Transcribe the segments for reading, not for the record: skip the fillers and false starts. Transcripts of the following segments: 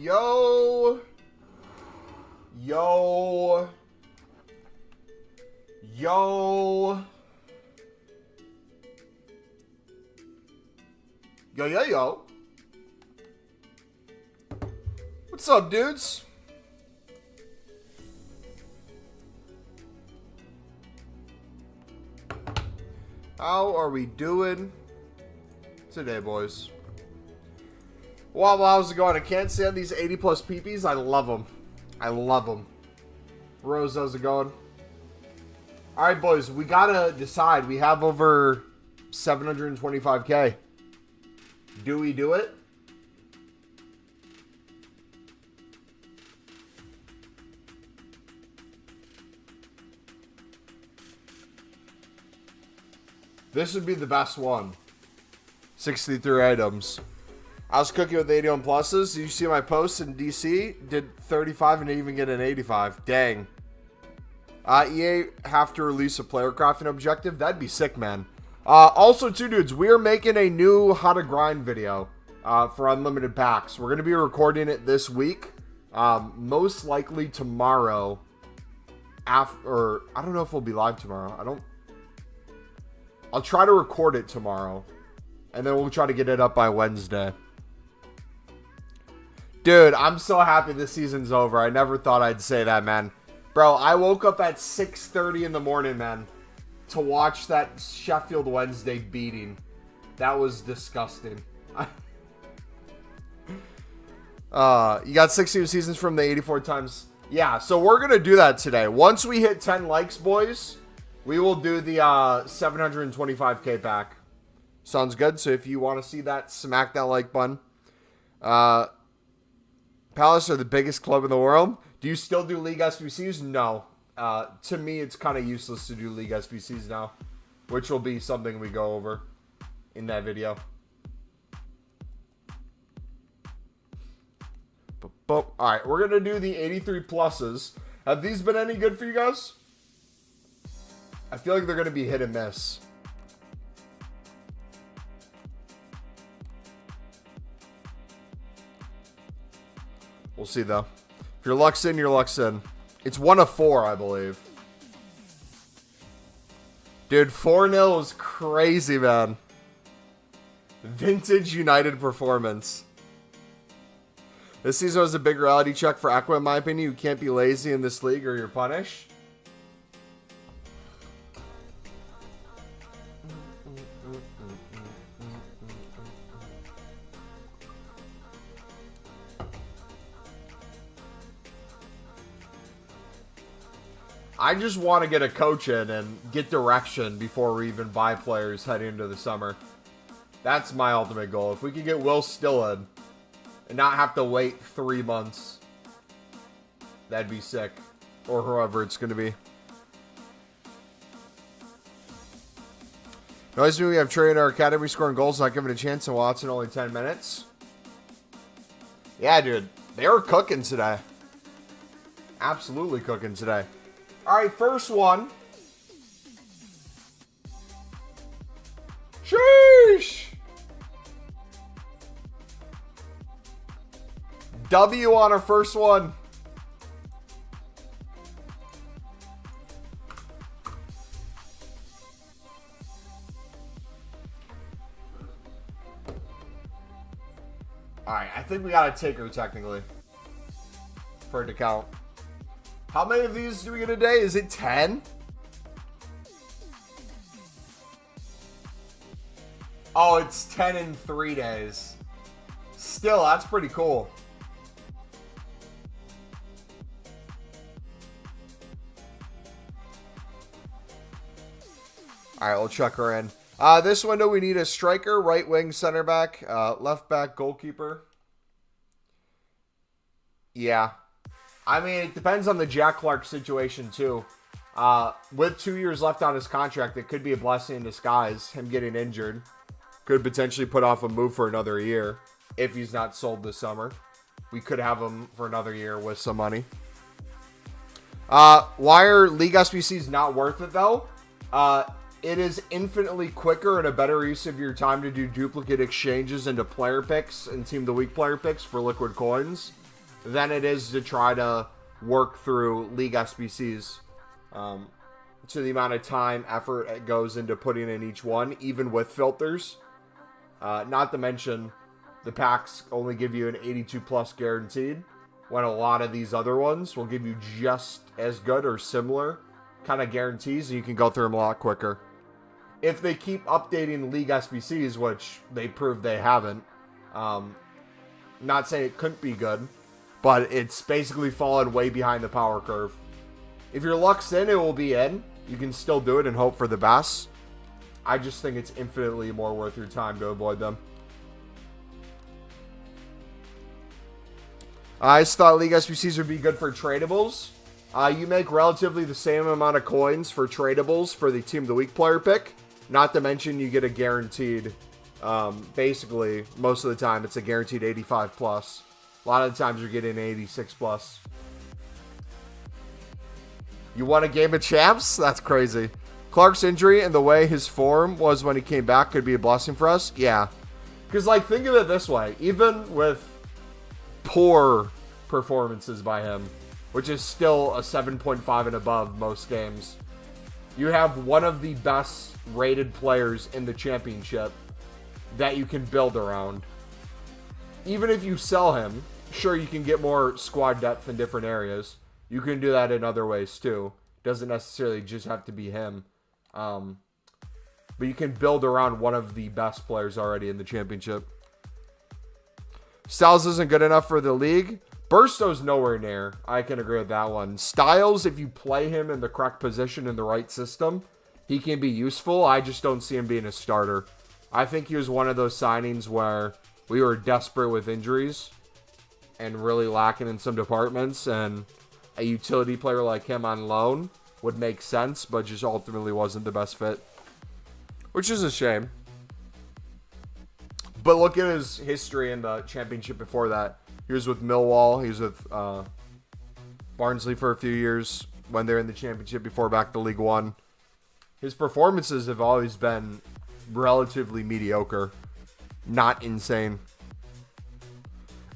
Yo. Yo. Yo. Yo, yo, yo. What's up, dudes? How are we doing today, boys? Well, how's it going? I can't stand these 80-plus peepees. I love them. I love them. Rose, how's it going? All right, boys. We got to decide. We have over 725K. Do we do it? This would be the best one. 63 items. I was cooking with 81 pluses. Did you see my post in DC? Did 35 and didn't even get an 85. Dang. EA have to release a player crafting objective. That'd be sick, man. Also, too, dudes, we are making a new how to grind video for unlimited packs. We're going to be recording it this week. Most likely tomorrow. Or I don't know if we'll be live tomorrow. I'll try to record it tomorrow. And then we'll try to get it up by Wednesday. Dude, I'm so happy this season's over. I never thought I'd say that, man. Bro, I woke up at 6:30 in the morning, man, to watch that Sheffield Wednesday beating. That was disgusting. You got 16 seasons from the 84 times. Yeah, so we're going to do that today. Once we hit 10 likes, boys, we will do the 725K pack. Sounds good. So if you want to see that, smack that like button. Palace are the biggest club in the world. Do you still do League SBCs? No. To me, it's kind of useless to do League SBCs now, which will be something we go over in that video. All right, we're going to do the 83 pluses. Have these been any good for you guys? I feel like they're going to be hit and miss. We'll see, though. If your luck's in, your luck's in. It's 1 of 4, I believe. Dude, 4-0 is crazy, man. Vintage United performance. This season was a big reality check for Aqua, in my opinion. You can't be lazy in this league or you're punished. I just want to get a coach in and get direction before we even buy players heading into the summer. That's my ultimate goal. If we can get Will Still in and not have to wait 3 months, that'd be sick. Or whoever it's going to be. Notice me, we have Trey in our academy scoring goals, not giving a chance to Watson only 10 minutes. Yeah, dude. They were cooking today. Absolutely cooking today. All right, first one. Sheesh. W on our first one. All right, I think we got to take her technically for it to count. How many of these do we get a day? Is it 10? Oh, it's 10 in 3 days. Still, that's pretty cool. All right, we'll check her in. This window, we need a striker, right wing, center back, left back, goalkeeper. Yeah. I mean, it depends on the Jack Clark situation, too. With 2 years left on his contract, it could be a blessing in disguise. Him getting injured could potentially put off a move for another year if he's not sold this summer. We could have him for another year with some money. Why are League SBCs not worth it, though? It is infinitely quicker and a better use of your time to do duplicate exchanges into player picks and Team of the Week player picks for liquid coins. than it is to try to work through league SBCs. To the amount of time, effort it goes into putting in each one, even with filters. Not to mention, the packs only give you an 82 plus guaranteed, when a lot of these other ones will give you just as good or similar kind of guarantees, and you can go through them a lot quicker. If they keep updating league SBCs, which they proved they haven't, not saying it couldn't be good, but it's basically fallen way behind the power curve. If your luck's in, it will be in. You can still do it and hope for the best. I just think it's infinitely more worth your time to avoid them. I just thought League SBCs would be good for tradables. You make relatively the same amount of coins for tradables for the Team of the Week player pick. Not to mention you get a guaranteed, basically, most of the time it's a guaranteed 85 plus. A lot of the times you're getting 86 plus. You won a game of champs? That's crazy. Clark's injury and the way his form was when he came back could be a blessing for us? Yeah. Because, like, think of it this way. Even with poor performances by him, which is still a 7.5 and above most games, you have one of the best rated players in the championship that you can build around. Even if you sell him, sure, you can get more squad depth in different areas. You can do that in other ways too. Doesn't necessarily just have to be him. But you can build around one of the best players already in the championship. Styles isn't good enough for the league. Burstow's nowhere near. I can agree with that one. Styles, if you play him in the correct position in the right system, he can be useful. I just don't see him being a starter. I think he was one of those signings where we were desperate with injuries and really lacking in some departments, and a utility player like him on loan would make sense, but just ultimately wasn't the best fit. Which is a shame. But look at his history in the championship before that. He was with Millwall. He was with Barnsley for a few years when they're in the championship before back to League One. His performances have always been relatively mediocre. Not insane.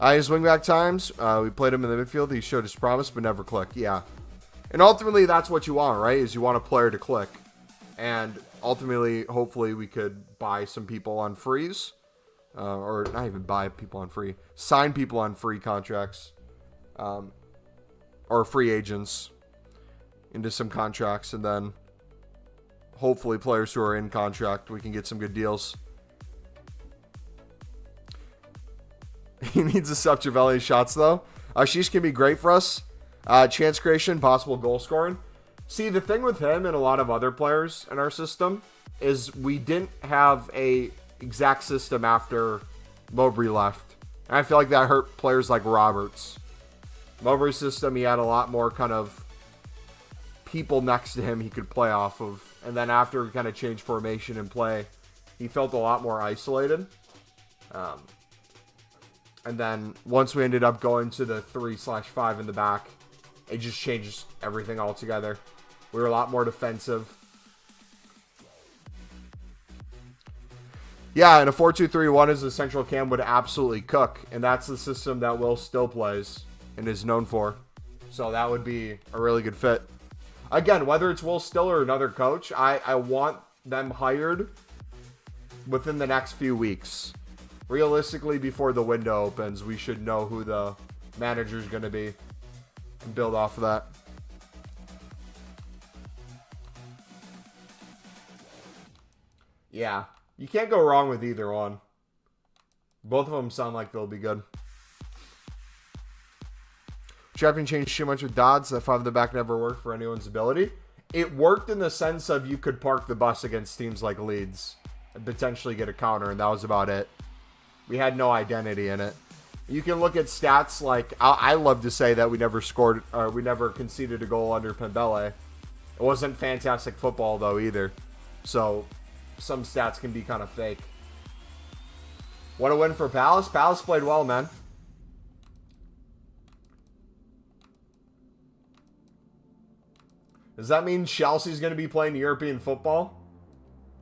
His wingback times, we played him in the midfield. He showed his promise, but never clicked. Yeah. And ultimately, that's what you want, right? Is you want a player to click. And ultimately, hopefully, we could buy some people on freeze. Or not even buy people on free. Sign people on free contracts. Or free agents into some contracts. And then hopefully players who are in contract, we can get some good deals. He needs to stop Javelli's shots, though. Sheesh can be great for us. Chance creation, possible goal scoring. See, the thing with him and a lot of other players in our system is we didn't have a exact system after Mowbray left. And I feel like that hurt players like Roberts. Mowbray's system, he had a lot more kind of people next to him he could play off of. And then after he kind of changed formation and play, he felt a lot more isolated. And then once we ended up going to the 3/5 in the back, it just changed everything altogether. We were a lot more defensive. Yeah, and a 4-2-3-1 as a central cam would absolutely cook. And that's the system that Will still plays and is known for. So that would be a really good fit. Again, whether it's Will Still or another coach, I want them hired within the next few weeks. Realistically, before the window opens, we should know who the manager's going to be and build off of that. Yeah, you can't go wrong with either one. Both of them sound like they'll be good. Champion changed too much with Dodds. That 5 in the back never worked for anyone's ability. It worked in the sense of you could park the bus against teams like Leeds and potentially get a counter, and that was about it. We had no identity in it. You can look at stats like, I love to say that we never scored, or we never conceded a goal under Pembele. It wasn't fantastic football, though, either. So, some stats can be kind of fake. What a win for Palace. Palace played well, man. Does that mean Chelsea's going to be playing European football?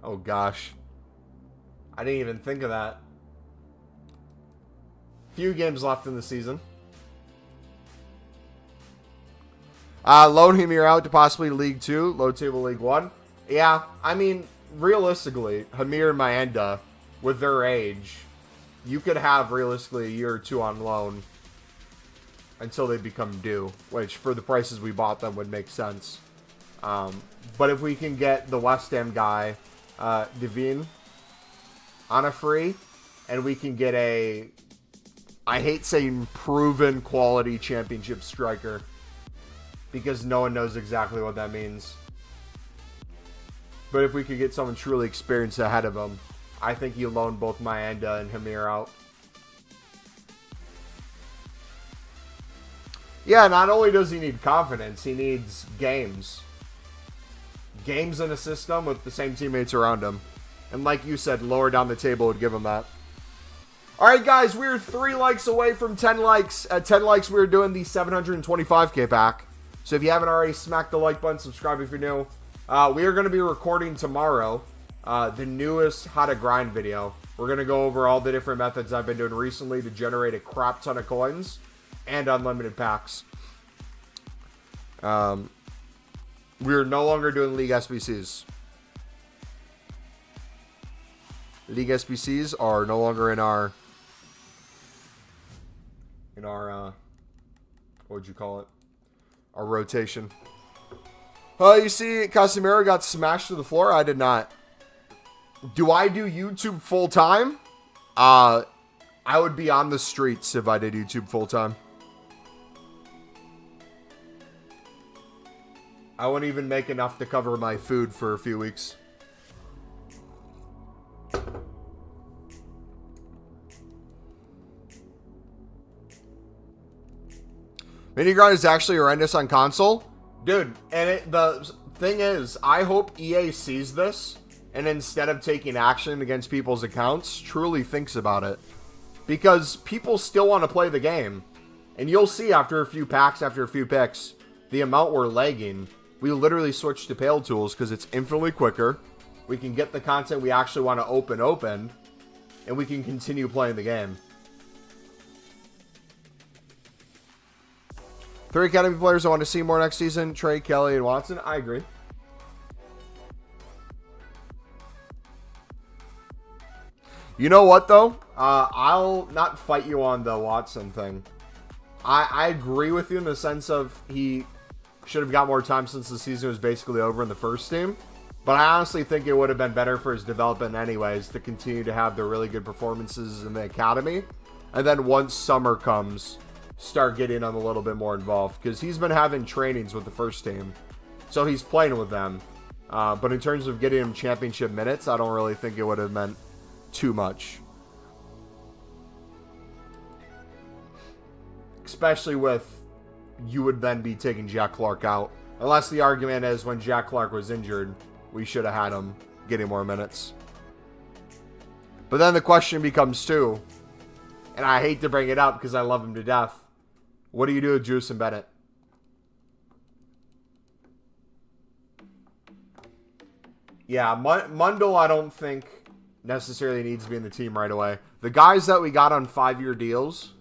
Oh, gosh. I didn't even think of that. Few games left in the season. Loan him here out to possibly League 2, low table League 1. Yeah, I mean, realistically, Hamir and Mayenda, with their age, you could have realistically a year or two on loan until they become due, which for the prices we bought them would make sense. But if we can get the West Ham guy, Devine, on a free, and we can get a, I hate saying proven quality championship striker, because no one knows exactly what that means. But if we could get someone truly experienced ahead of him, I think you loan both Mayenda and Hamir out. Yeah, not only does he need confidence, he needs games. Games in a system with the same teammates around him. And like you said, lower down the table would give him that. Alright guys, we're 3 likes away from 10 likes. At 10 likes, we're doing the 725k pack. So if you haven't already, smack the like button, subscribe if you're new. We are going to be recording tomorrow the newest How to Grind video. We're going to go over all the different methods I've been doing recently to generate a crap ton of coins and unlimited packs. We're no longer doing League SBCs. League SBCs are no longer in our what would you call it? Our rotation. You see Casemiro got smashed to the floor? I did not. Do I do YouTube full time? I would be on the streets if I did YouTube full time. I wouldn't even make enough to cover my food for a few weeks. Mini grind is actually horrendous on console. Dude, and the thing is, I hope EA sees this and instead of taking action against people's accounts, truly thinks about it. Because people still want to play the game. And you'll see after a few packs, after a few picks, the amount we're lagging. We literally switched to Pale Tools because it's infinitely quicker. We can get the content we actually want to open, and we can continue playing the game. 3 Academy players I want to see more next season. Trey, Kelly, and Watson. I agree. You know what, though? I'll not fight you on the Watson thing. I agree with you in the sense of he should have got more time since the season was basically over in the first team. But I honestly think it would have been better for his development anyways to continue to have the really good performances in the academy. And then once summer comes, start getting him a little bit more involved. Because he's been having trainings with the first team. So he's playing with them. But in terms of getting him championship minutes, I don't really think it would have meant too much. Especially with, you would then be taking Jack Clark out. Unless the argument is when Jack Clark was injured, we should have had him getting more minutes. But then the question becomes too, and I hate to bring it up because I love him to death. What do you do with Juice and Bennett? Yeah, Mundle I don't think necessarily needs to be in the team right away. The guys that we got on 5-year deals,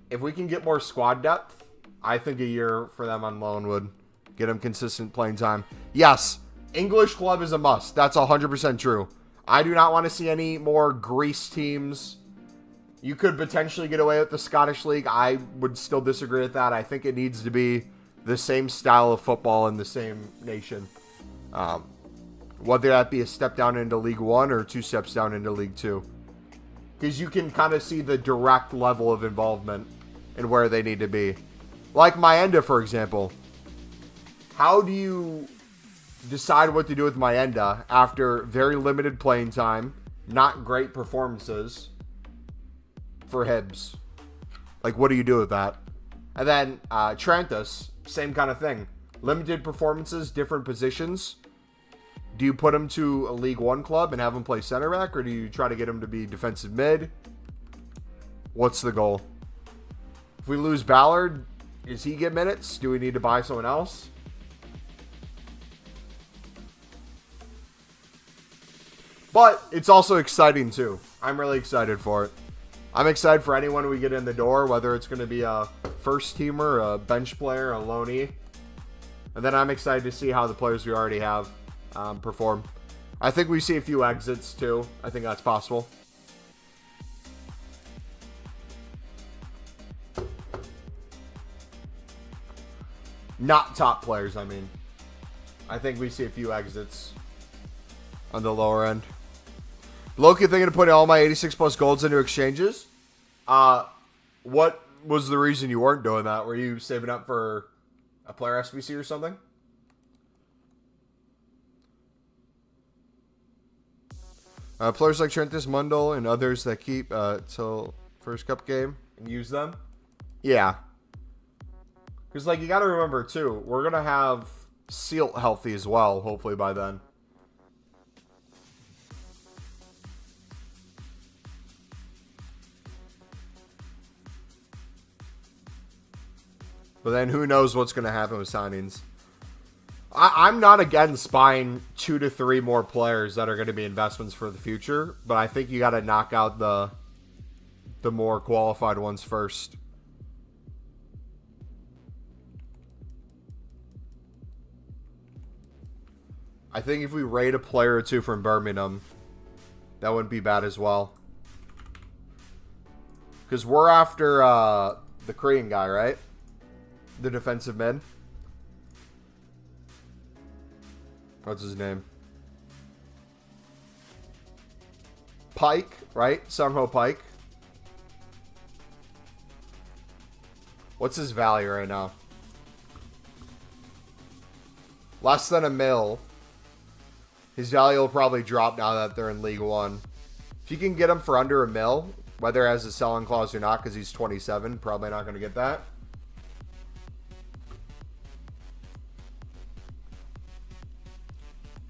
if we can get more squad depth, I think a year for them on loan would get them consistent playing time. Yes, English club is a must. That's 100% true. I do not want to see any more Greece teams. You could potentially get away with the Scottish League. I would still disagree with that. I think it needs to be the same style of football in the same nation. Whether that be a step down into League 1 or 2 steps down into League 2. Because you can kind of see the direct level of involvement and where they need to be. Like Mayenda, for example. How do you decide what to do with Mayenda after very limited playing time, not great performances for Hibs? Like, what do you do with that? And then Trantis, same kind of thing. Limited performances, different positions. Do you put him to a League 1 club and have him play center back, or do you try to get him to be defensive mid? What's the goal? If we lose Ballard, does he get minutes? Do we need to buy someone else? But it's also exciting too. I'm really excited for it. I'm excited for anyone we get in the door, whether it's going to be a first teamer, a bench player, a loanee. And then I'm excited to see how the players we already have perform. I think we see a few exits too. I think that's possible. Not top players, I mean. I think we see a few exits on the lower end. Loki thinking of putting all my 86 plus golds into exchanges. What was the reason you weren't doing that? Were you saving up for a player SBC or something? Players like Trentus Mundell and others that keep till first cup game and use them. Yeah. Because, like, you got to remember, too, we're going to have Sealt healthy as well, hopefully by then. But then who knows what's going to happen with signings. I'm not against buying 2 to 3 more players that are going to be investments for the future, but I think you got to knock out the more qualified ones first. I think if we raid a player or 2 from Birmingham, that wouldn't be bad as well. Because we're after the Korean guy, right? The defensive mid. What's his name? Pike, right? Sung-Ho Pike. What's his value right now? Less than $1 million. His value will probably drop now that they're in League One. If you can get him for under $1 million, whether it has a selling clause or not, because he's 27, probably not going to get that.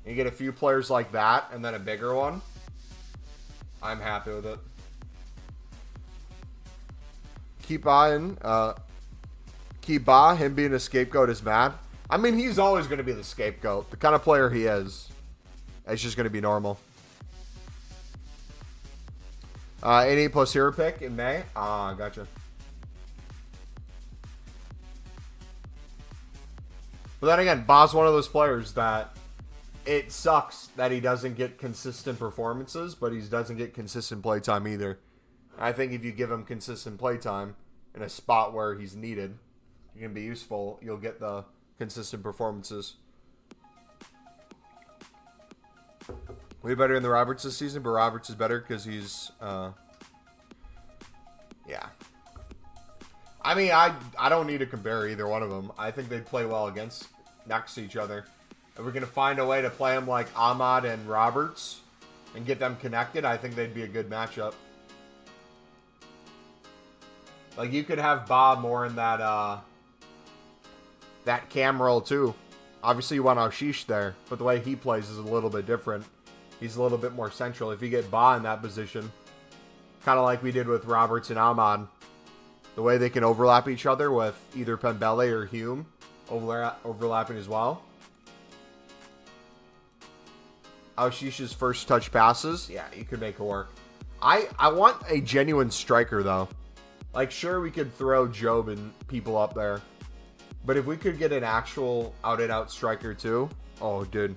You get a few players like that, and then a bigger one. I'm happy with it. Keep buying. Keep by him being a scapegoat is mad. I mean, he's always going to be the scapegoat. The kind of player he is. It's just going to be normal. 88 plus hero pick in May. Ah, gotcha. But then again, Ba's one of those players that it sucks that he doesn't get consistent performances, but he doesn't get consistent playtime either. I think if you give him consistent playtime in a spot where he's needed, he can be useful, you'll get the consistent performances. Way better than the Roberts this season, but Roberts is better because he's, yeah. I mean, I don't need to compare either one of them. I think they play well next to each other. If we're going to find a way to play them like Ahmad and Roberts and get them connected, I think they'd be a good matchup. Like, you could have Bob more in that cam role, too. Obviously, you want Ashish there, but the way he plays is a little bit different. He's a little bit more central. If you get Ba in that position, kind of like we did with Roberts and Ahmad, the way they can overlap each other with either Pembele or Hume overlapping as well. Ashish's first touch passes, yeah, you could make it work. I want a genuine striker, though. Like, sure, we could throw Job and people up there. But if we could get an actual out-and-out striker, too. Oh, dude.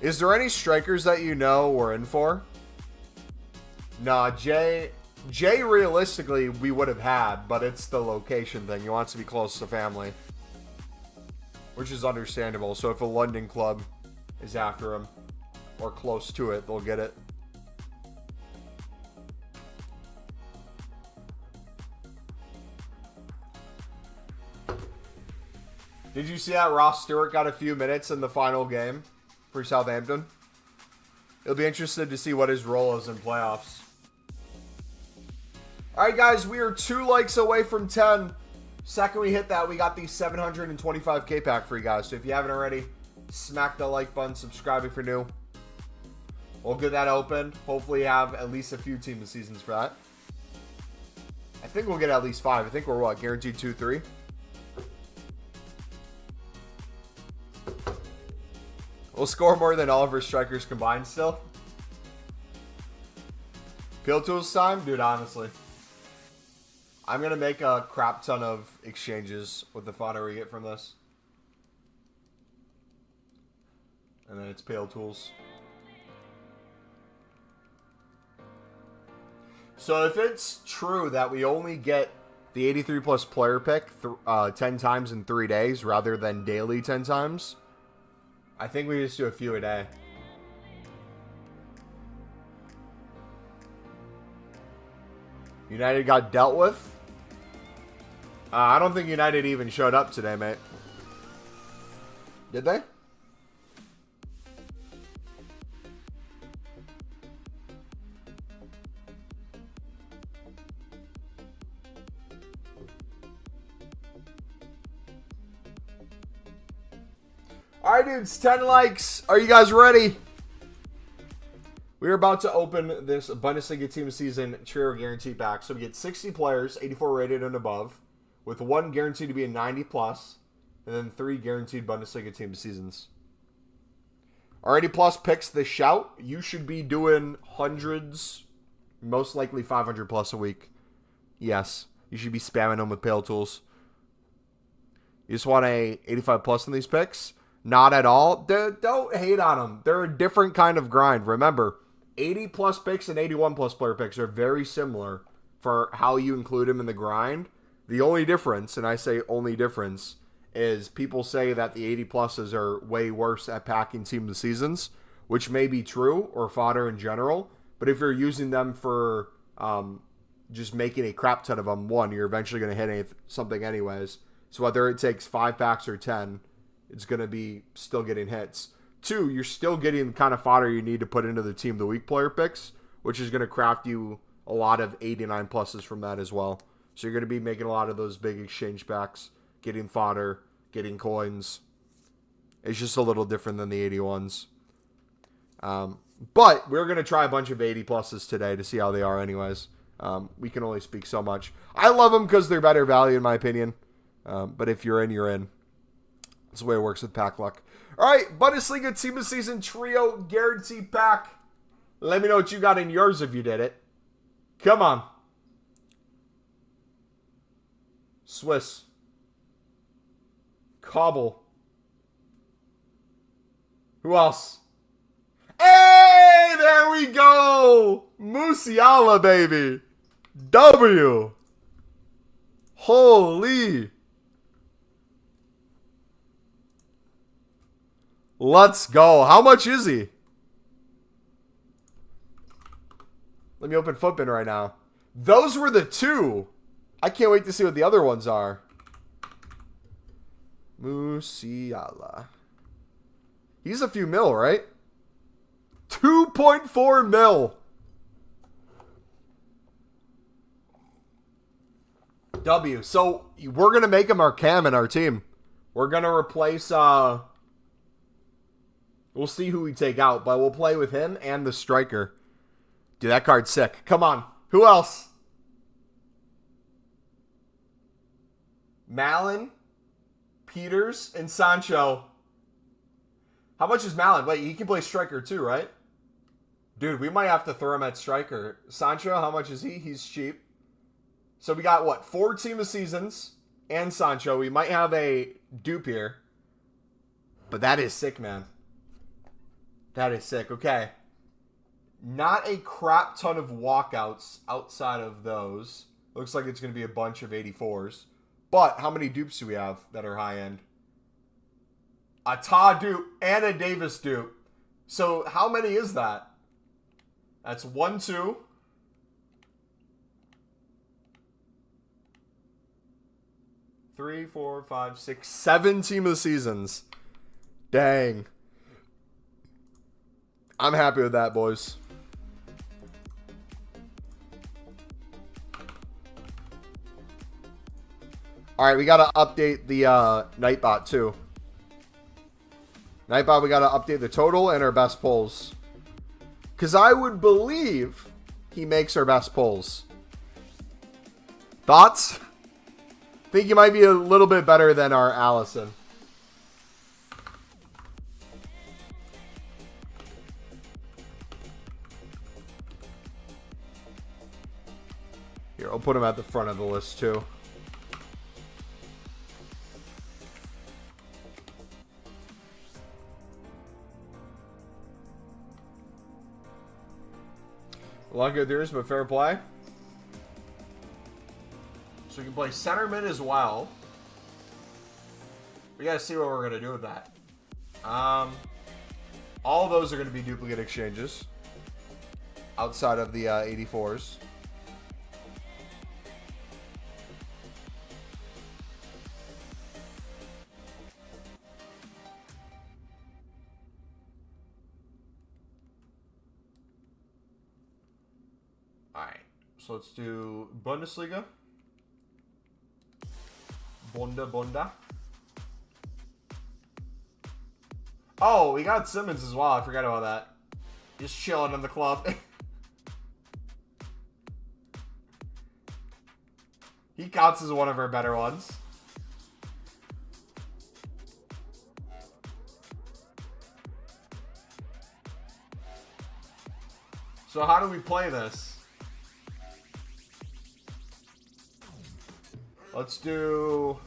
Is there any strikers that you know we're in for? Nah, Jay, realistically, we would have had, but it's the location thing. He wants to be close to family. Which is understandable. So if a London club is after him, or close to it, they'll get it. Did you see that Ross Stewart got a few minutes in the final game for Southampton? It'll be interesting to see what his role is in playoffs. Alright guys, we are 2 likes away from 10. Second we hit that, we got the 725k pack for you guys. So if you haven't already, smack the like button, subscribe if you're new. We'll get that opened. Hopefully have at least a few team of seasons for that. I think we'll get at least 5. I think we're what, guaranteed 2-3? We'll score more than all of our strikers combined still. Peel tools time? Dude, honestly. I'm going to make a crap ton of exchanges with the fodder we get from this. And then it's pale tools. So if it's true that we only get the 83 plus player pick 10 times in 3 days rather than daily 10 times, I think we just do a few a day. United got dealt with. I don't think United even showed up today, mate. Did they? Alright, dudes, 10 likes. Are you guys ready? We're about to open this Bundesliga team season trio guarantee pack. So we get 60 players, 84 rated and above, with 1 guaranteed to be a 90 plus, and then 3 guaranteed Bundesliga team seasons. Our 80 plus picks the shout. You should be doing hundreds, most likely 500 plus a week. Yes, you should be spamming them with pale tools. You just want a 85 plus in these picks? Not at all. Don't hate on them. They're a different kind of grind. Remember, 80 plus picks and 81 plus player picks are very similar for how you include them in the grind. The only difference, and I say only difference, is people say that the 80 pluses are way worse at packing team of the seasons, which may be true, or fodder in general. But if you're using them for just making a crap ton of them, one, you're eventually going to hit something anyways. So whether it takes 5 packs or 10, it's going to be still getting hits. 2, you're still getting the kind of fodder you need to put into the team of the week player picks, which is going to craft you a lot of 89 pluses from that as well. So you're going to be making a lot of those big exchange packs, getting fodder, getting coins. It's just a little different than the 81s. But we're going to try a bunch of 80 pluses today to see how they are anyways. We can only speak so much. I love them because they're better value in my opinion. But if you're in, you're in. That's the way it works with pack luck. All right, Bundesliga Team of Season Trio Guarantee Pack. Let me know what you got in yours if you did it. Come on. Swiss. Cobble. Who else? Hey, there we go. Musiala, baby. W. Holy. Let's go. How much is he? Let me open Footbin right now. Those were the 2. I can't wait to see what the other ones are. Musiala. He's a few mil, right? 2.4 mil. W. So we're going to make him our cam in our team. We're going to replace... We'll see who we take out, but we'll play with him and the striker. Dude, that card's sick. Come on. Who else? Malin, Peters, and Sancho. How much is Malin? Wait, he can play striker too, right? Dude, we might have to throw him at striker. Sancho, how much is he? He's cheap. So we got, what, 4 team of seasons and Sancho. We might have a dupe here. But that is sick, man. That is sick. Okay. Not a crap ton of walkouts outside of those. Looks like it's going to be a bunch of 84s. But how many dupes do we have that are high-end? A Ta dupe and a Davis dupe. So how many is that? That's 1, 2. 3, 4, 5, 6, 7 team of the seasons. Dang. I'm happy with that, boys. All right, we got to update the Nightbot, too. Nightbot, we got to update the total and our best pulls. Because I would believe he makes our best pulls. Thoughts? Think you might be a little bit better than our Allison. Here, I'll put him at the front of the list too. A lot of good theories, but fair play. So we can play center mid as well. We gotta see what we're gonna do with that. All of those are gonna be duplicate exchanges. Outside of the 84s. Alright, so let's do Bundesliga. Bunda. Oh, we got Simmons as well. I forgot about that. Just chilling in the club. He counts as one of our better ones. So how do we play this? Let's do...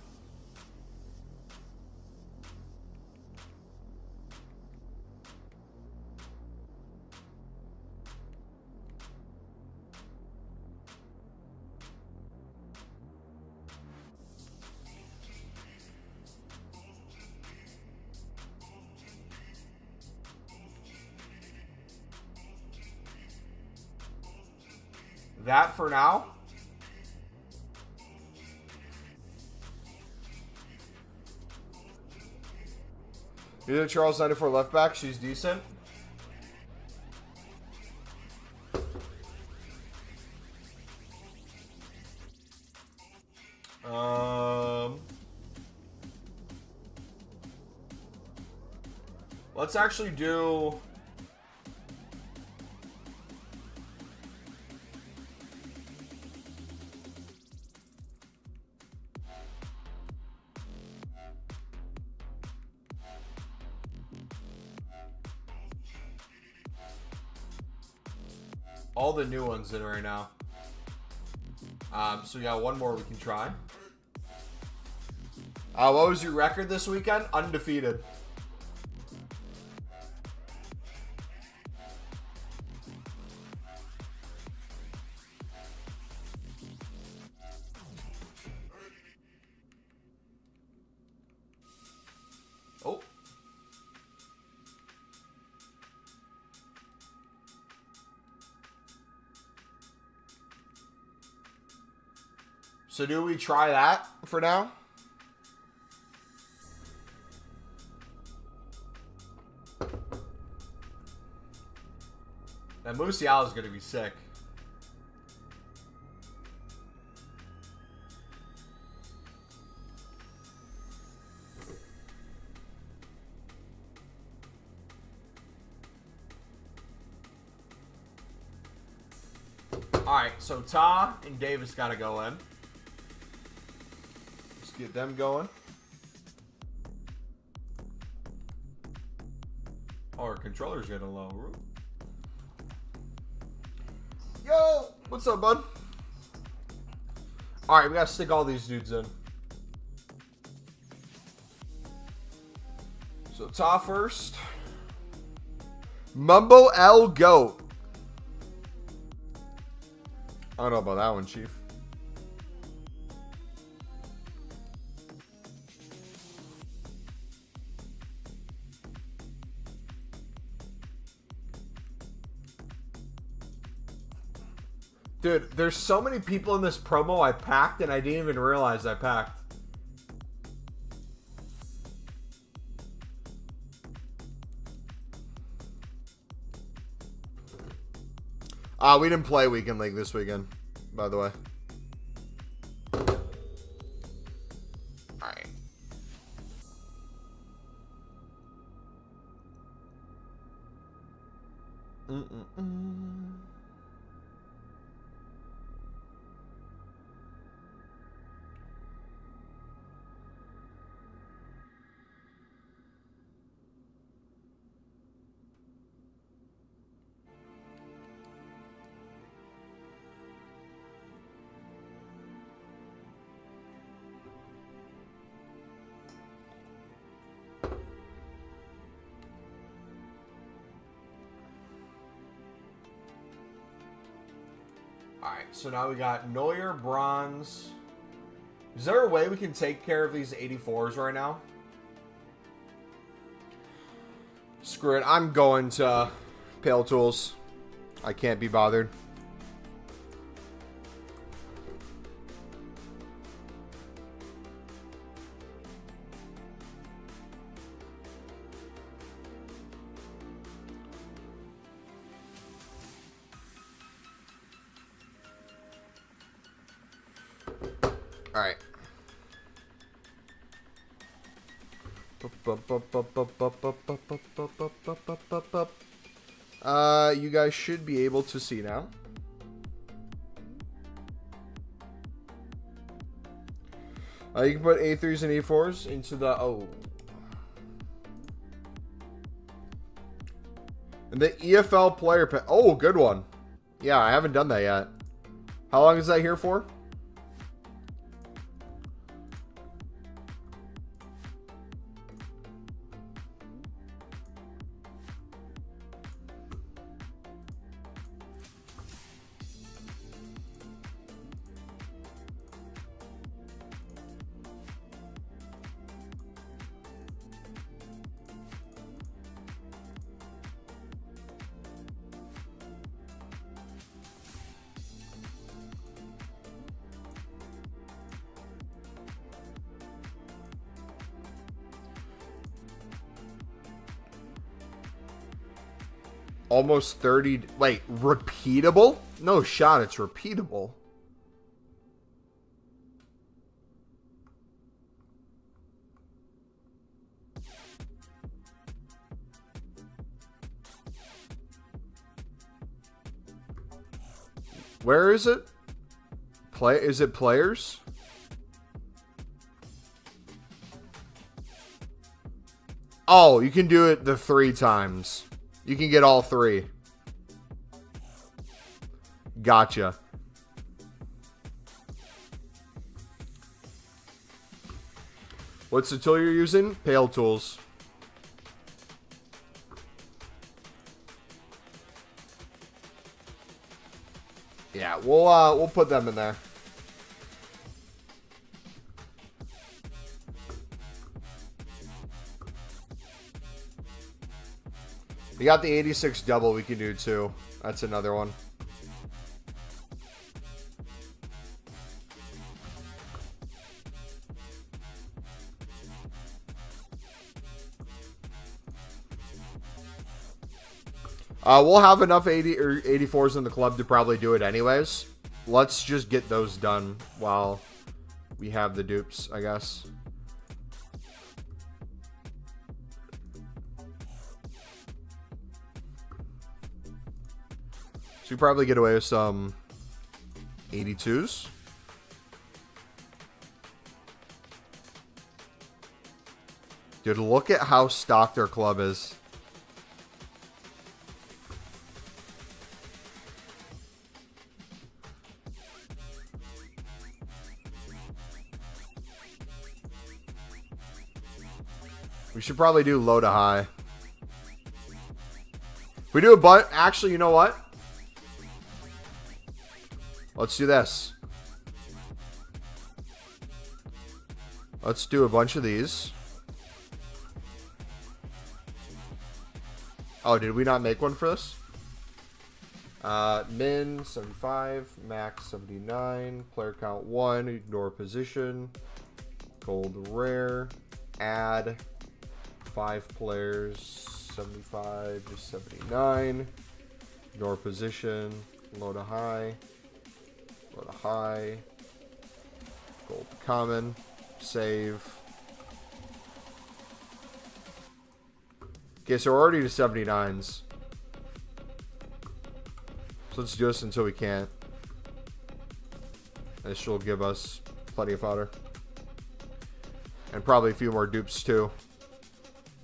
that for now. Either Charles 94 left back, she's decent. Let's actually do... all the new ones in right now. So we got one more we can try. What was your record this weekend? Undefeated. Oh. So do we try that for now? And Musiala is going to be sick. Alright, so Ta and Davis got to go in. Let's get them going. Oh, our controller's getting low. Yo! What's up, bud? Alright, we got to stick all these dudes in. So Ta first. MumboElite Goat. I don't know about that one, Chief. Dude, there's so many people in this promo I packed and I didn't even realize I packed. We didn't play Weekend League this weekend, by the way. Alright. so now we got Neuer, bronze. Is there a way we can take care of these 84s right now? Screw it. I'm going to Pale Tools. I can't be bothered. All right. You guys should be able to see now. You can put A3s and A4s into the And the EFL player pack. Oh, good one. Yeah, I haven't done that yet. How long is that here for? Almost 30. Wait, repeatable? No shot, it's repeatable. Where is it? Is it players? Oh, you can do it the 3 times. You can get all 3. Gotcha. What's the tool you're using? Pale Tools. Yeah, we'll put them in there. We got the 86 double we can do too. That's another one. We'll have enough 80 or 84s in the club to probably do it anyways. Let's just get those done while we have the dupes, I guess. So you probably get away with some 82s. Dude, look at how stocked their club is. We should probably do low to high. If we do a bunch, actually, you know what? Let's do this. Let's do a bunch of these. Oh, did we not make one for this? Min 75, max 79, player count 1, ignore position, gold rare, add 5 players, 75 to 79, ignore position, low to high, gold common, save. Okay, so we're already to 79s. So let's do this until we can't. This will give us plenty of fodder. And probably a few more dupes too.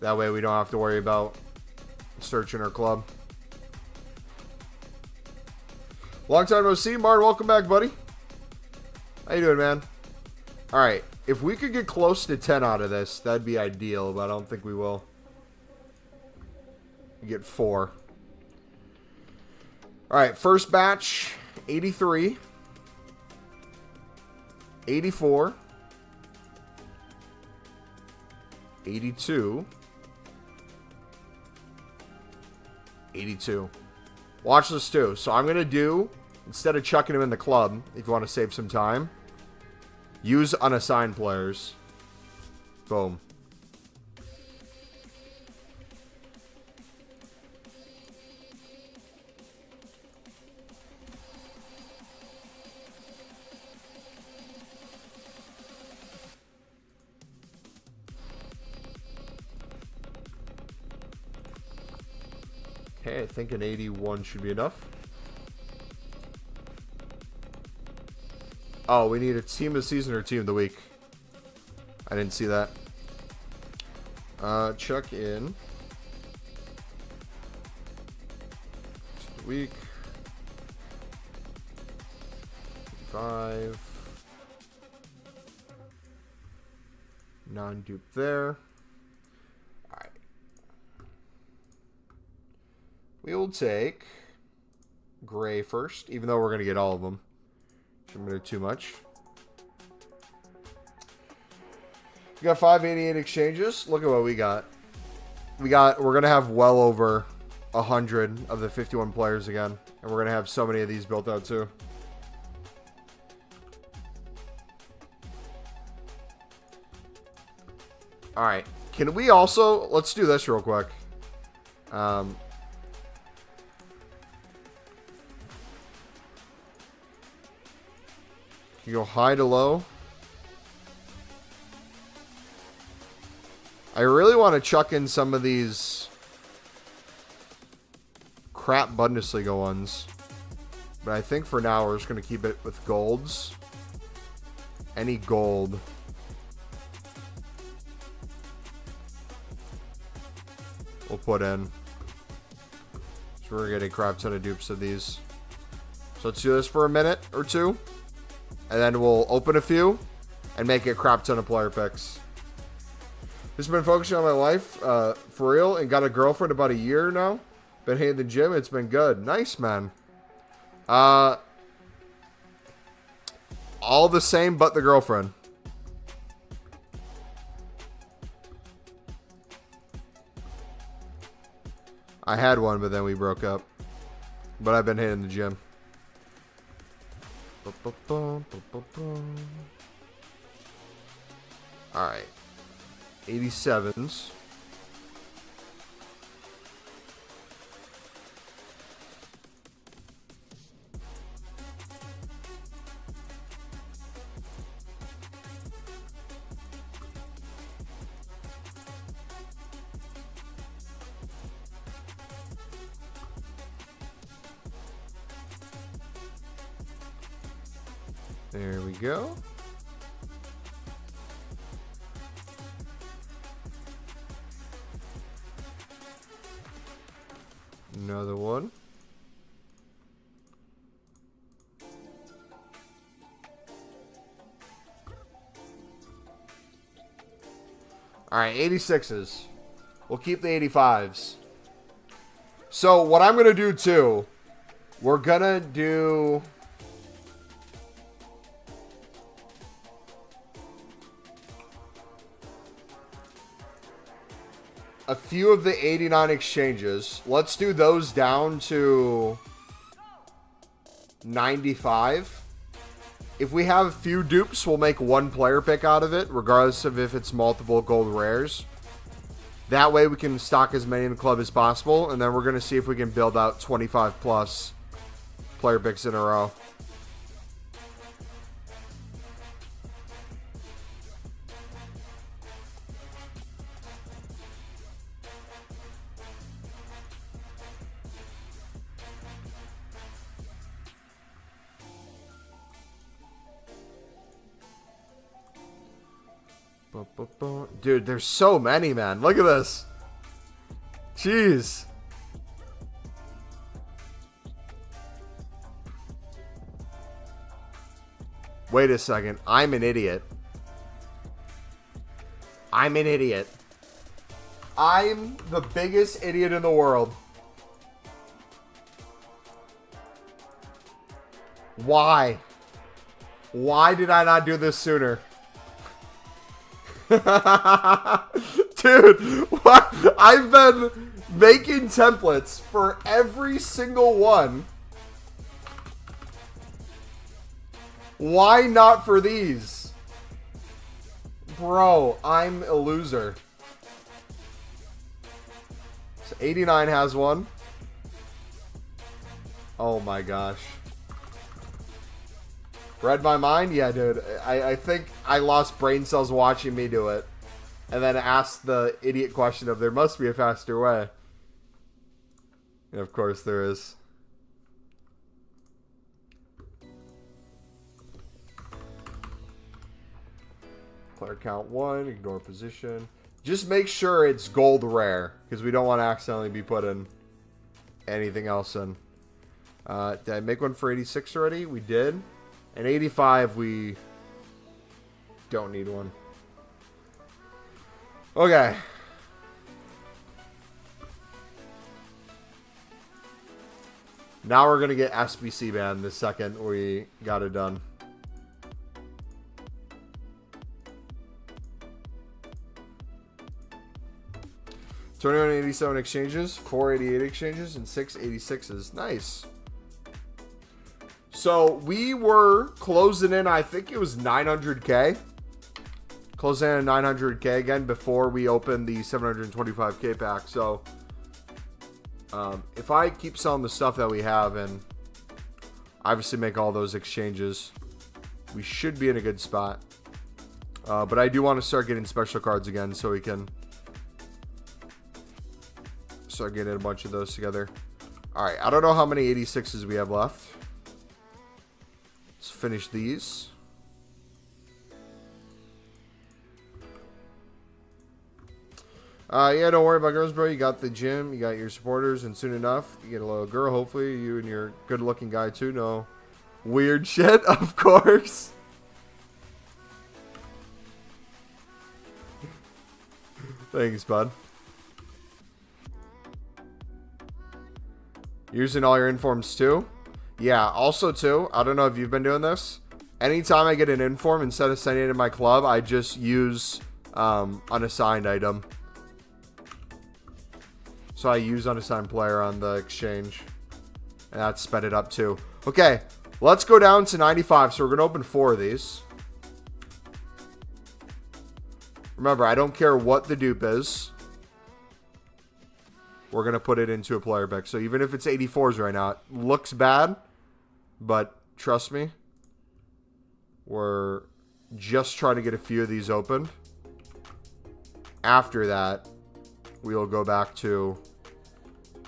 That way we don't have to worry about searching our club. Long time no see, Martin. Welcome back, buddy. How you doing, man? Alright, if we could get close to 10 out of this, that'd be ideal, but I don't think we will. We get 4. Alright, first batch, 83. 84. 82. 82. Watch this too. So I'm going to do, instead of chucking him in the club, if you want to save some time, use unassigned players. Boom. Okay, I think an 81 should be enough. Oh, we need a team of the season or team of the week. I didn't see that. Chuck in. Week. 5. Non-dupe there. Alright. We will take Gray first, even though we're going to get all of them. Shouldn't matter too much. We got 588 exchanges. Look at what we got. We're going to have well over 100 of the 51 players again. And we're going to have so many of these built out too. Alright. Can we also... Let's do this real quick. You go high to low. I really want to chuck in some of these crap Bundesliga ones. But I think for now we're just going to keep it with golds. Any gold. We'll put in. So we're getting a crap ton of dupes of these. So let's do this for a minute or two. And then we'll open a few and make a crap ton of player picks. This has been focusing on my life for real, and got a girlfriend about a year now. Been hitting the gym. It's been good. Nice, man. All the same but the girlfriend. I had one, but then we broke up. But I've been hitting the gym. Alright. 87s. There we go. Another one. All right, 86s. We'll keep the 85s. So what I'm going to do too, we're going to do... a few of the 89 exchanges. Let's do those down to 95. If we have a few dupes, we'll make one player pick out of it, regardless of if it's multiple gold rares. That way we can stock as many in the club as possible, and then we're going to see if we can build out 25 plus player picks in a row. Dude, there's so many, man. Look at this. Jeez. Wait a second. I'm an idiot. I'm an idiot. I'm the biggest idiot in the world. Why? Why did I not do this sooner? Dude, what? I've been making templates for every single one. Why not for these? Bro, I'm a loser. So 89 has one. Oh my gosh. Read my mind? Yeah, dude. I think I lost brain cells watching me do it. And then asked the idiot question of there must be a faster way. And of course there is. Player count 1, ignore position. Just make sure it's gold rare, because we don't want to accidentally be putting anything else in. Did I make one for 86 already? We did. And 85, we don't need one. Okay. Now we're going to get SBC banned the second we got it done. $21.87 exchanges, 488 exchanges, and 686s. Nice. So we were closing in, I think it was 900K. Closing in at 900K again before we open the 725K pack. So if I keep selling the stuff that we have and obviously make all those exchanges, we should be in a good spot. But I do want to start getting special cards again so we can start getting a bunch of those together. Alright, I don't know how many 86s we have left. Let's finish these. Yeah, don't worry about girls, bro. You got the gym, you got your supporters, and soon enough, you get a little girl. Hopefully, you and your good-looking guy, too. No weird shit, of course. Thanks, bud. Using all your informs, too? Yeah, also, too, I don't know if you've been doing this. Anytime I get an inform, instead of sending it to my club, I just use unassigned item. So I use unassigned player on the exchange. And that sped it up too. Okay, let's go down to 95. So we're going to open 4 of these. Remember, I don't care what the dupe is. We're going to put it into a player pick. So even if it's 84s right now, it looks bad. But trust me, we're just trying to get a few of these opened. After that, we'll go back to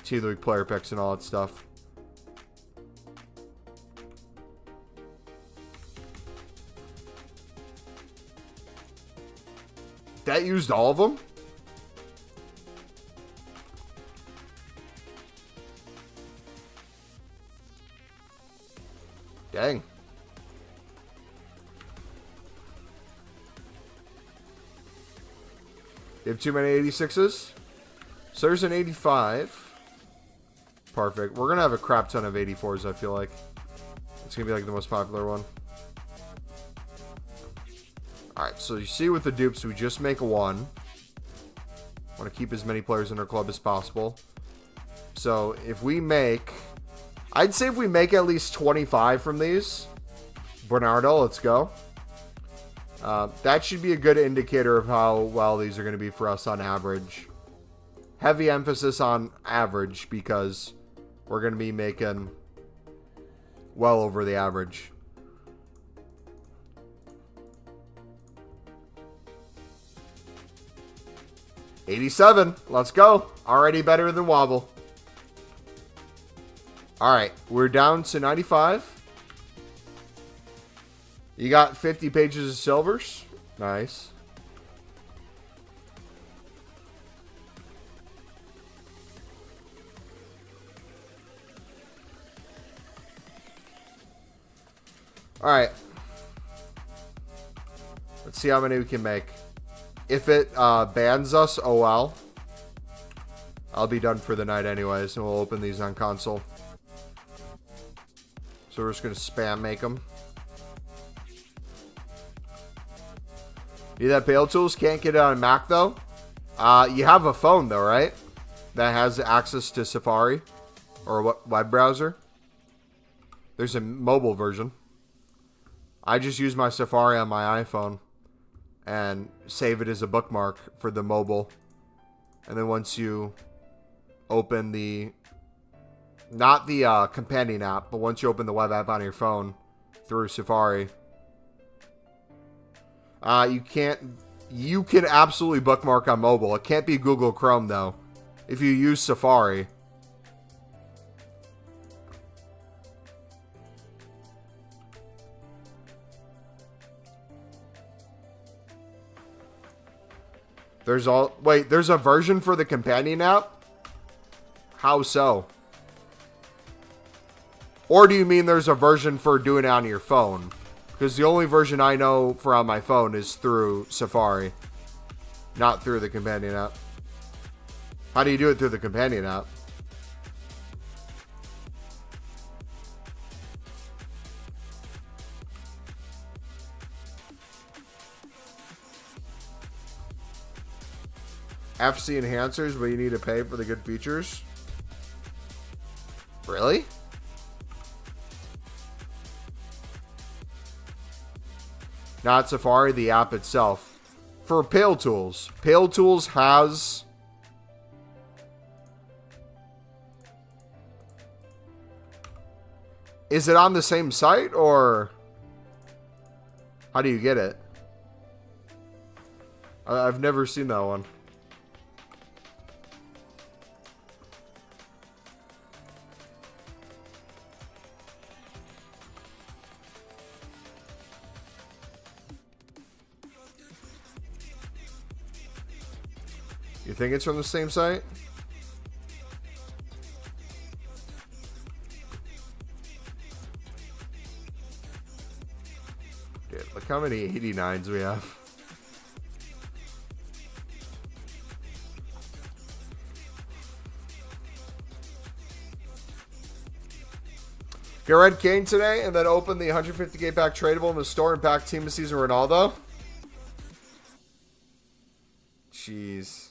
T-League player picks and all that stuff. That used all of them? Dang. You have too many 86s? So there's an 85. Perfect. We're going to have a crap ton of 84s, I feel like. It's going to be like the most popular one. Alright, so you see with the dupes, we just make 1. Want to keep as many players in our club as possible. So if we make... I'd say if we make at least 25 from these. Bernardo, let's go. That should be a good indicator of how well these are going to be for us on average. Heavy emphasis on average because we're going to be making well over the average. $87. Let's go. Already better than Wobble. Alright, we're down to 95. You got 50 pages of silvers. Nice. Alright. Let's see how many we can make. If it bans us, oh well. I'll be done for the night anyways, and we'll open these on console. So we're just going to spam make them. Need that Pale Tools? Can't get it on Mac though. You have a phone though, right? That has access to Safari or what web browser. There's a mobile version. I just use my Safari on my iPhone and save it as a bookmark for the mobile. And then once you open the, not the companion app, but once you open the web app on your phone through Safari, you can absolutely bookmark on mobile. It can't be Google Chrome though. If you use Safari. There's a version for the companion app? How so? Or do you mean there's a version for doing it on your phone? Because the only version I know for on my phone is through Safari, not through the companion app. How do you do it through the companion app? FC enhancers, but you need to pay for the good features? Really? Not Safari, the app itself. For Pale Tools. Pale Tools has... Is it on the same site, or... How do you get it? I've never seen that one. You think it's from the same site? Dude, look how many 89s we have. Get Red Kane today and then open the 150k pack tradable in the store and pack Team of Season Ronaldo. Jeez.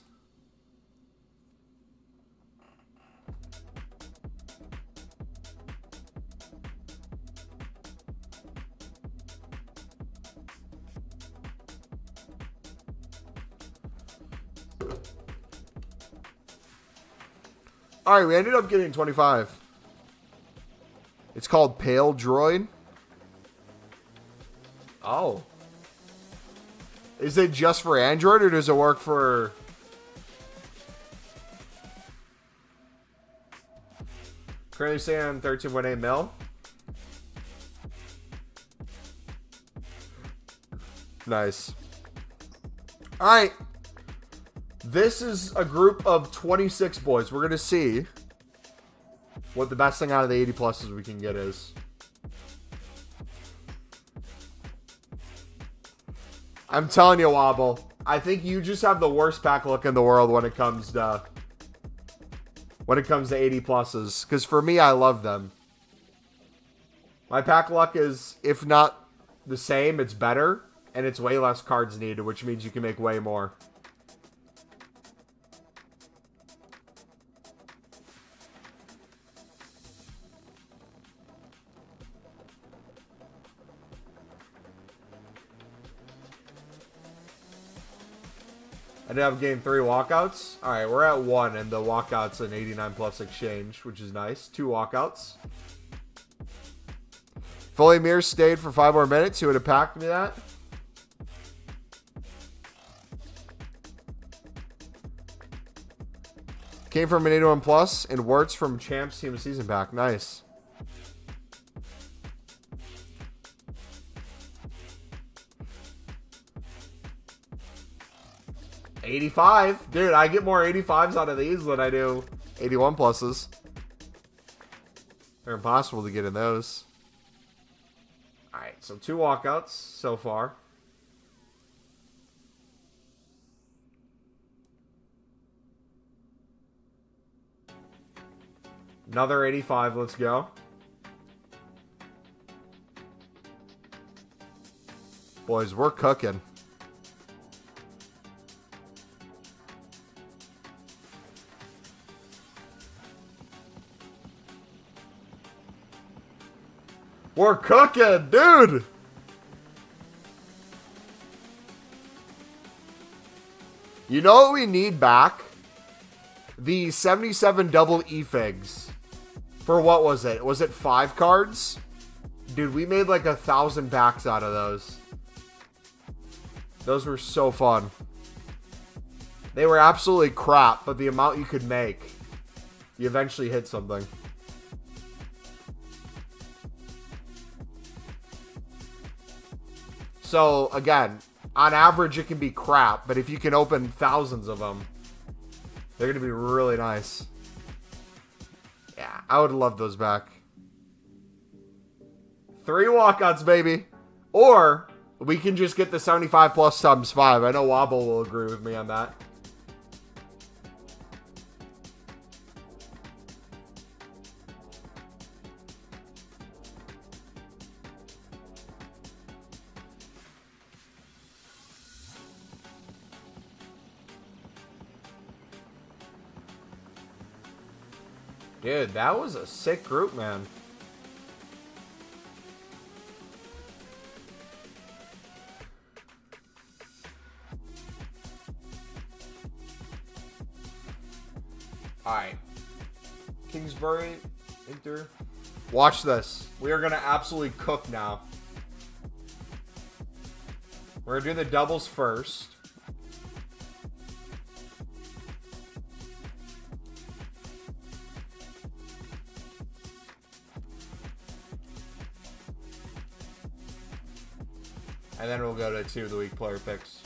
Alright, we ended up getting 25. It's called Pale Droid. Oh. Is it just for Android, or does it work for... Currently saying 13.8 mil. Nice. Alright. This is a group of 26 boys. We're going to see what the best thing out of the 80 pluses we can get is. I'm telling you, Wobble, I think you just have the worst pack luck in the world when it comes to 80 pluses. Because for me, I love them. My pack luck is, if not the same, it's better. And it's way less cards needed, which means you can make way more. I did have game 3 walkouts. Alright, we're at 1, and the walkout's an 89 plus exchange, which is nice. 2 walkouts. Fully Mir stayed for 5 more minutes. He would have packed me that. Came from an 81 plus, and Wirtz from Champs Team of Season pack. Nice. $85. Dude, I get more 85s out of these than I do 81 pluses. They're impossible to get in those. Alright, so 2 walkouts so far. Another 85, let's go. Boys, we're cooking. We're cooking, dude. You know what we need back? The 77 double e-figs. For what was it? Was it 5 cards? Dude, we made like 1,000 packs out of those. Those were so fun. They were absolutely crap, but the amount you could make, you eventually hit something. So, again, on average it can be crap, but if you can open thousands of them, they're going to be really nice. Yeah, I would love those back. 3 walkouts, baby. Or we can just get the 75 plus times 5. I know Wobble will agree with me on that. Dude, that was a sick group, man. Alright. Kingsbury, Inter. Watch this. We are going to absolutely cook now. We're going to do the doubles first. And then we'll go to 2 of the week player picks.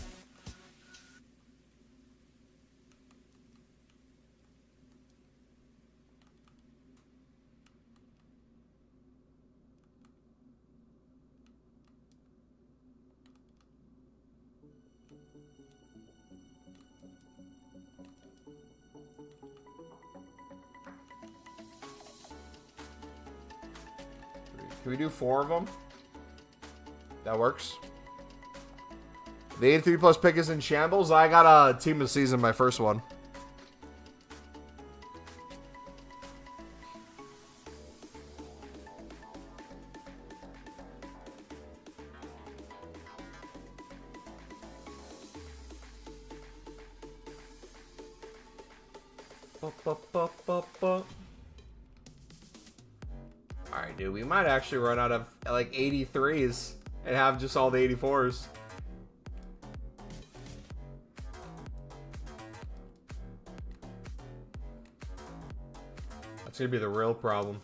Can we do 4 of them? That works. The 83 plus pick is in shambles. I got a team of the season, my first one. Alright, dude. We might actually run out of like 83s and have just all the 84s. That's gonna be the real problem.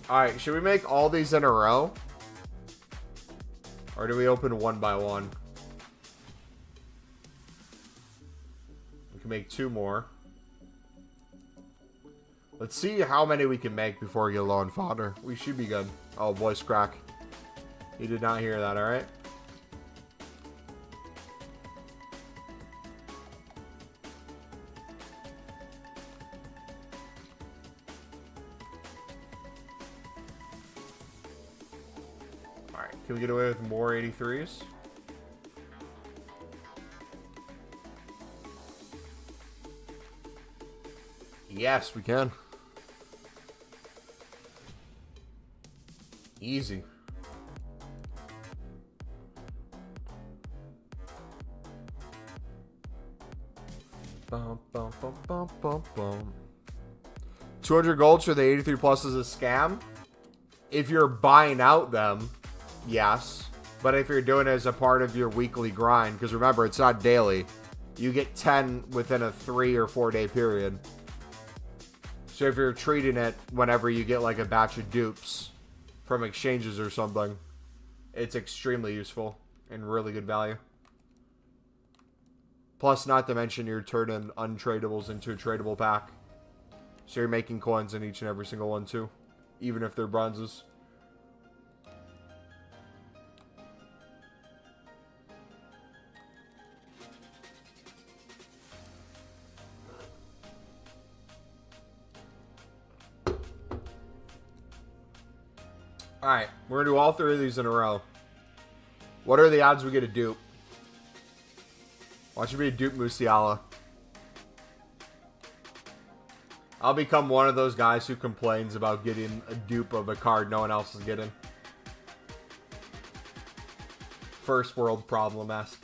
Alright, should we make all these in a row? Or do we open one by one? We can make 2 more. Let's see how many we can make before we get low on fodder. We should be good. Oh, voice crack. You did not hear that, alright? Can we get away with more 83s? Yes, we can. Easy. Bum, bum, bum, bum, bum, bum. 200 golds for the 83 plus is a scam. If you're buying out them, yes, but if you're doing it as a part of your weekly grind, because remember, it's not daily, you get 10 within a 3 or 4 day period. So if you're treating it whenever you get like a batch of dupes from exchanges or something, it's extremely useful and really good value. Plus, not to mention, you're turning untradables into a tradable pack. So you're making coins in each and every single one too, even if they're bronzes. Alright, we're going to do all 3 of these in a row. What are the odds we get a dupe? Watch it be a dupe Musiala. I'll become one of those guys who complains about getting a dupe of a card no one else is getting. First world problem-esque.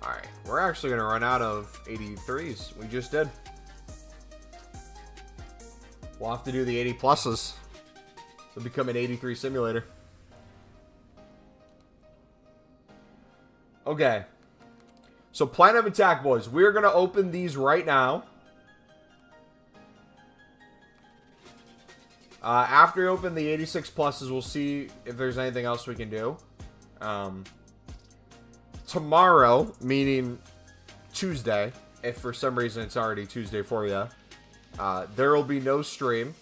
Alright, we're actually going to run out of 83s. We just did. We'll have to do the 80 pluses. It'll become an 83 simulator. Okay. So plan of attack, boys. We're going to open these right now. After we open the 86 pluses, we'll see if there's anything else we can do. Tomorrow, meaning Tuesday, if for some reason it's already Tuesday for you, there will be no stream.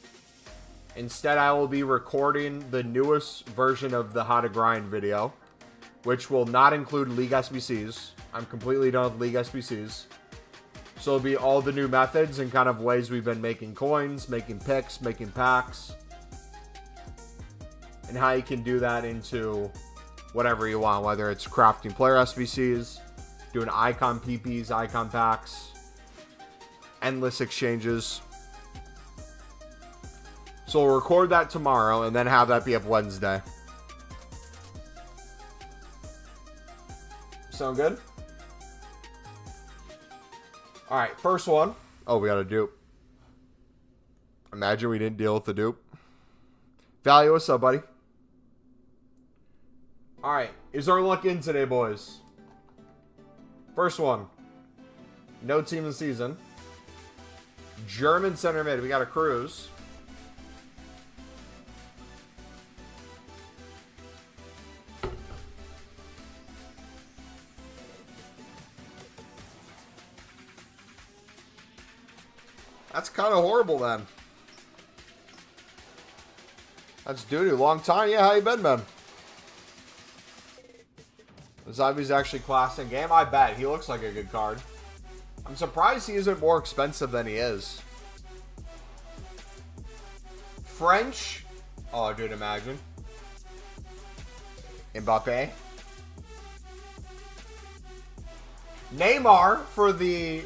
Instead, I will be recording the newest version of the How to Grind video, which will not include League SBCs. I'm completely done with League SBCs. So it'll be all the new methods and kind of ways we've been making coins, making picks, making packs, and how you can do that into whatever you want, whether it's crafting player SBCs, doing icon PPs, icon packs, endless exchanges. So we'll record that tomorrow and then have that be up Wednesday. Sound good? Alright, first one. Oh, we got a dupe. Imagine we didn't deal with the dupe. Value, what's up, buddy? Alright, is our luck in today, boys? First one. No team of the season. German center mid. We got a Cruz. That's kind of horrible, then. That's doo-doo. Long time. Yeah, how you been, man? Zavi's actually class in game. I bet. He looks like a good card. I'm surprised he isn't more expensive than he is. French. Oh, dude, imagine. Mbappe. Neymar for the,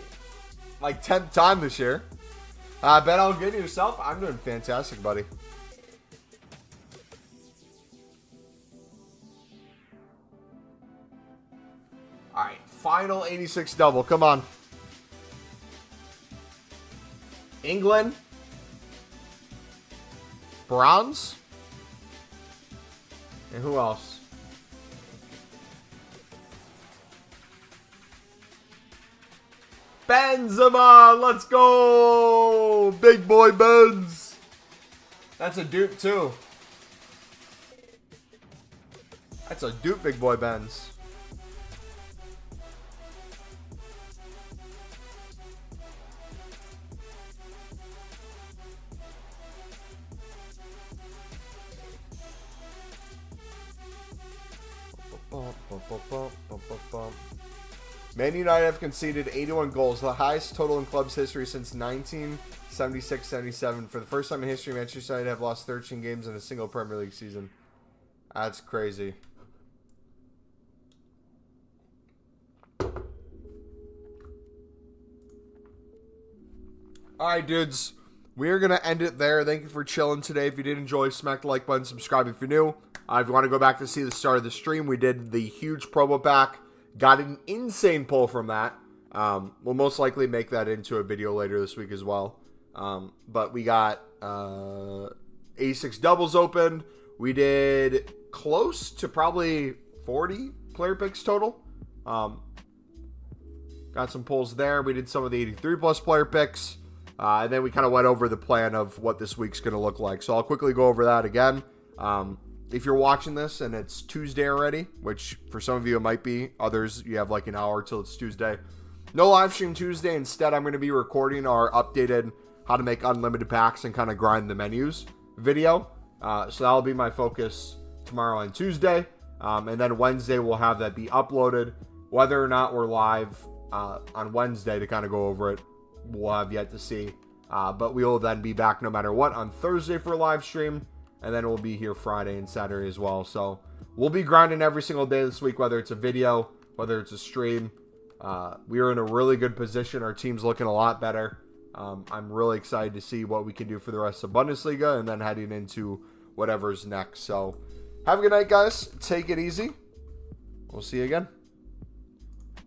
10th time this year. I bet I'll get yourself. I'm doing fantastic, buddy. Alright, final 86 double. Come on. England. Bronze. And who else? Benzema, let's go! Big boy Benz. That's a dupe too. That's a dupe, big boy Benz. Man United have conceded 81 goals, the highest total in club's history since 1976-77. For the first time in history, Manchester United have lost 13 games in a single Premier League season. That's crazy. Alright, dudes. We're going to end it there. Thank you for chilling today. If you did enjoy, smack the like button, subscribe if you're new. If you want to go back to see the start of the stream, we did the huge promo pack. Got an insane pull from that. We'll most likely make that into a video later this week as well. But we got 86 doubles opened. We did close to probably 40 player picks total. Got some pulls there. We did some of the 83 plus player picks. And then we kind of went over the plan of what this week's going to look like. So I'll quickly go over that again. If you're watching this and it's Tuesday already, which for some of you it might be, others you have like an hour till it's Tuesday. No live stream Tuesday. Instead, I'm going to be recording our updated how to make unlimited packs and kind of grind the menus video. So that'll be my focus tomorrow and Tuesday. And then Wednesday we'll have that be uploaded. Whether or not we're live on Wednesday to kind of go over it. We'll have yet to see. But we will then be back no matter what on Thursday for a live stream. And then we'll be here Friday and Saturday as well. So we'll be grinding every single day this week, whether it's a video, whether it's a stream. We are in a really good position. Our team's looking a lot better. I'm really excited to see what we can do for the rest of Bundesliga and then heading into whatever's next. So have a good night, guys. Take it easy. We'll see you again.